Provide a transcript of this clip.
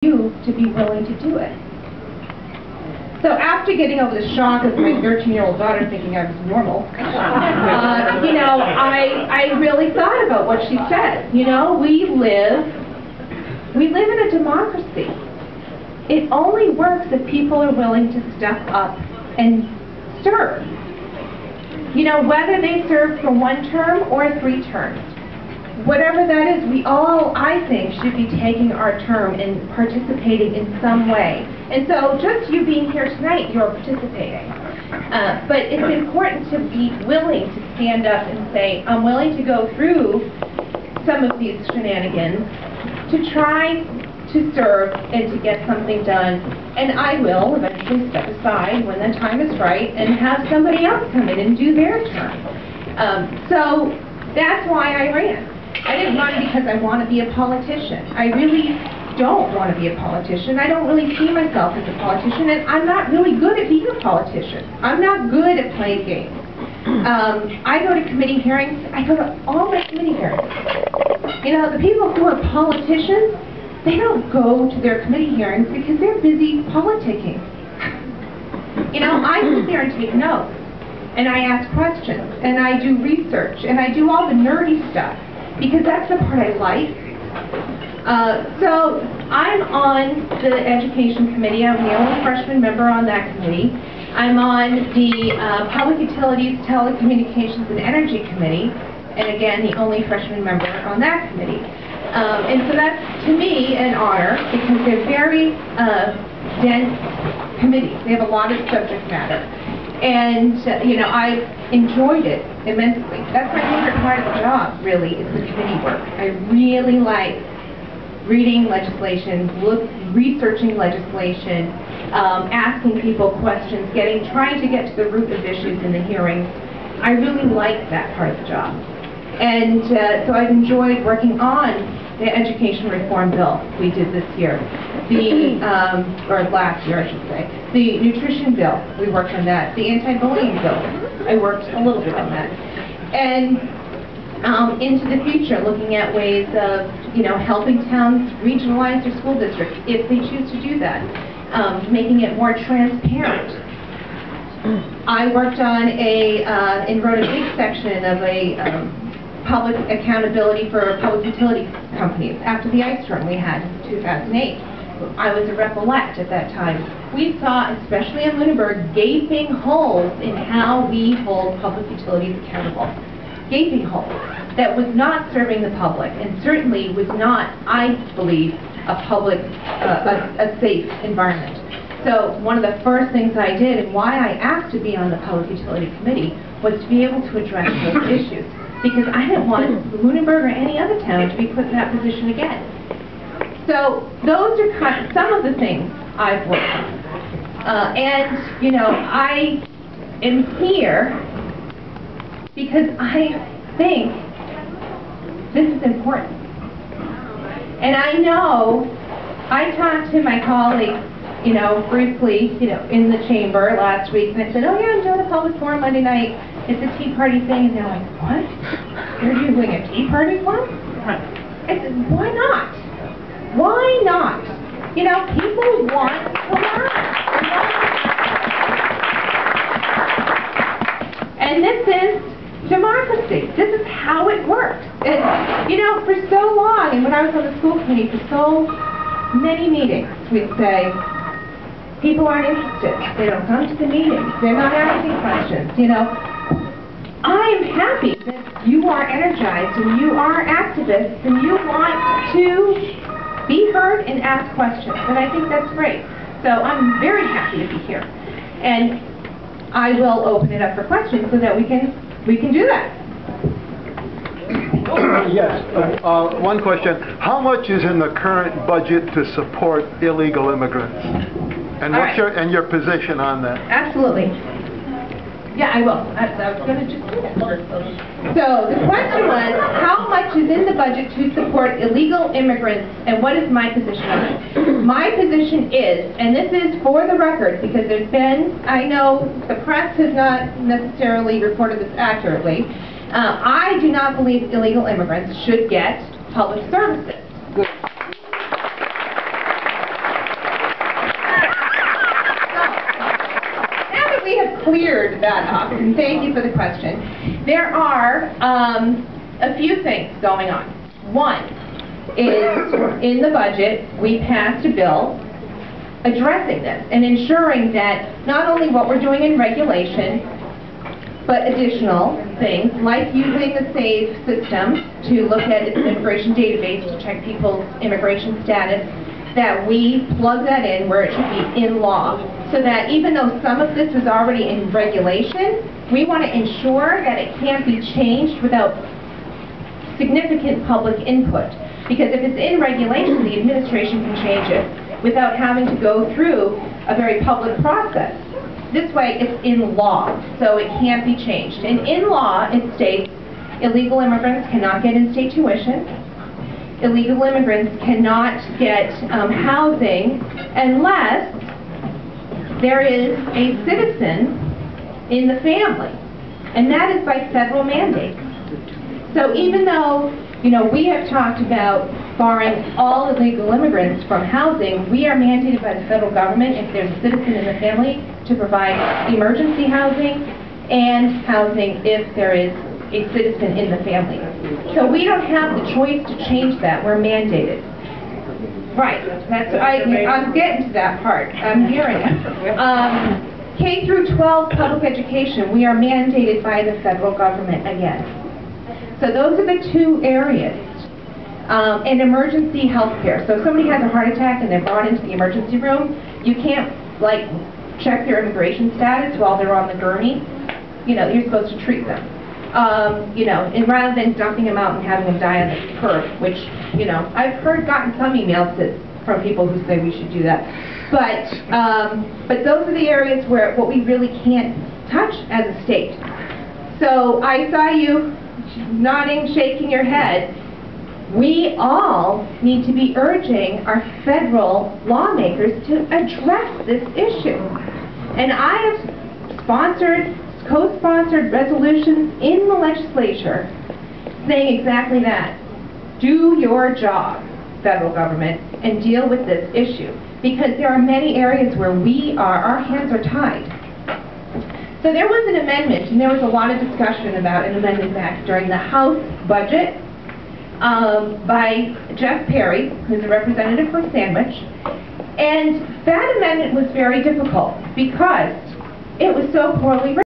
you to be willing to do it. So after getting over the shock of my 13-year-old daughter thinking I was normal, you know, I really thought about what she said. You know, we live in a democracy. It only works if people are willing to step up and serve. You know, whether they serve for 1 term or 3 terms. Whatever that is, we all, I think, should be taking our term and participating in some way. And so just you being here tonight, you're participating. But it's important to be willing to stand up and say, I'm willing to go through some of these shenanigans to try to serve and to get something done. And I will eventually step aside when the time is right and have somebody else come in and do their term. So that's why I ran. I didn't run because I want to be a politician. I really don't want to be a politician. I don't really see myself as a politician, and I'm not really good at being a politician. I'm not good at playing games. I go to committee hearings. I go to all my committee hearings. You know, the people who are politicians, they don't go to their committee hearings because they're busy politicking. You know, I sit there and take notes, and I ask questions, and I do research, and I do all the nerdy stuff, because that's the part I like. So I'm on the Education Committee. I'm the only freshman member on that committee. I'm on the Public Utilities, Telecommunications, and Energy Committee, and again, the only freshman member on that committee. And so that's, to me, an honor, because they're very dense committees. They have a lot of subject matter. And, you know, I enjoyed it immensely. That's my favorite part of the job, really, is the committee work. I really like reading legislation, researching legislation, asking people questions, trying to get to the root of issues in the hearings. I really like that part of the job. And so I've enjoyed working on the education reform bill we did this year, or last year, I should say. The nutrition bill, we worked on that. The anti-bullying bill, I worked a little bit on that. And into the future, looking at ways of, you know, helping towns regionalize their school districts if they choose to do that, making it more transparent. I worked on and wrote a big section of a public accountability for public utility companies after the ice storm we had in 2008. I was a rep-elect at that time. We saw, especially in Lunenburg, gaping holes in how we hold public utilities accountable. Gaping holes that was not serving the public, and certainly was not, I believe, a safe environment. So one of the first things I did, and why I asked to be on the Public Utility Committee, was to be able to address those issues. Because I didn't want Lunenburg or any other town to be put in that position again. So those are some of the things I've worked on. And, you know, I am here because I think this is important. And I know, I talked to my colleagues, you know, briefly, you know, in the chamber last week, and I said, oh yeah, I'm doing a public forum Monday night. It's a Tea Party thing, and they're like, what? You're doing a Tea Party forum? I said, why not? Why not? You know, people want to learn. And this is democracy. This is how it works. And, you know, for so long, and when I was on the school committee, for so many meetings, we'd say, people aren't interested. They don't come to the meetings. They're not asking questions, you know. I'm happy that you are energized and you are activists and you want to be heard and ask questions, and I think that's great. So I'm very happy to be here, and I will open it up for questions so that we can do that. Yes, one question. How much is in the current budget to support illegal immigrants? And what's your position on that? Absolutely. Yeah, I will. I was going to just do that. So the question was, how much is in the budget to support illegal immigrants, and what is my position on it? My position is, and this is for the record, because there's been, I know the press has not necessarily reported this accurately, I do not believe illegal immigrants should get public services. cleared that up, and thank you for the question. There are a few things going on. One is, in the budget, we passed a bill addressing this and ensuring that not only what we're doing in regulation, but additional things like using the SAVE system to look at its immigration database to check people's immigration status, that we plug that in where it should be in law, so that even though some of this is already in regulation, we want to ensure that it can't be changed without significant public input. Because if it's in regulation, the administration can change it without having to go through a very public process. This way, it's in law, so it can't be changed. And in law, it states illegal immigrants cannot get in-state tuition. Illegal immigrants cannot get housing unless there is a citizen in the family, and that is by federal mandate. So even though, you know, we have talked about barring all illegal immigrants from housing, we are mandated by the federal government, if there's a citizen in the family, to provide emergency housing and housing if there is a citizen in the family. So we don't have the choice to change that. We're mandated. Right. I'm getting to that part. I'm hearing it. K through 12 public education, we are mandated by the federal government again. So those are the two areas. And emergency health care. So if somebody has a heart attack and they're brought into the emergency room, you can't, like, check their immigration status while they're on the gurney. You know, you're supposed to treat them. You know, and rather than dumping them out and having them die on the curb, which, you know, I've gotten some emails from people who say we should do that. But those are the areas where what we really can't touch as a state. So I saw you nodding, shaking your head. We all need to be urging our federal lawmakers to address this issue. And I have co-sponsored resolutions in the legislature saying exactly that. Do your job, federal government, and deal with this issue. Because there are many areas where our hands are tied. So there was an amendment, and there was a lot of discussion about an amendment back during the House budget by Jeff Perry, who's a representative for Sandwich. And that amendment was very difficult because it was so poorly written.